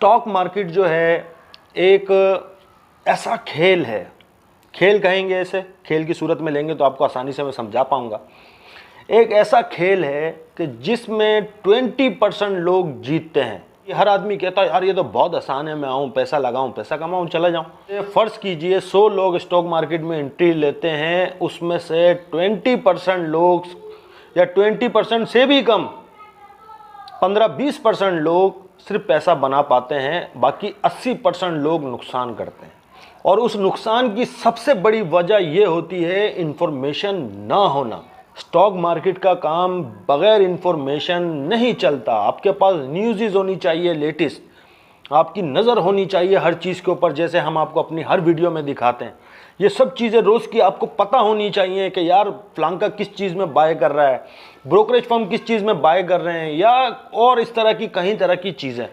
Stock market जो है एक ऐसा खेल है, खेल कहेंगे ऐसे, खेल की सूरत में लेंगे तो आपको आसानी से मैं समझा पाऊंगा। एक ऐसा खेल है कि जिसमें 20% लोग जीतते हैं। ये हर आदमी कहता है यार ये तो बहुत आसान है, मैं आऊँ पैसा लगाऊं पैसा कमाऊं चला जाऊं। फर्ज कीजिए 100 लोग स्टॉक मार्केट में एंट्री लेते हैं, उसमें से 20% लोग या 20% से भी कम 15-20% लोग सिर्फ पैसा बना पाते हैं, बाकी 80% लोग नुकसान करते हैं। और उस नुकसान की सबसे बड़ी वजह यह होती है इंफॉर्मेशन ना होना। स्टॉक मार्केट का काम बगैर इंफॉर्मेशन नहीं चलता। आपके पास न्यूज़ होनी चाहिए लेटेस्ट, आपकी नज़र होनी चाहिए हर चीज़ के ऊपर, जैसे हम आपको अपनी हर वीडियो में दिखाते हैं। ये सब चीज़ें रोज़ की आपको पता होनी चाहिए कि यार फ्लांका किस चीज़ में बाय कर रहा है, ब्रोकरेज फर्म किस चीज़ में बाय कर रहे हैं, या और इस तरह की कई तरह की चीज़ें।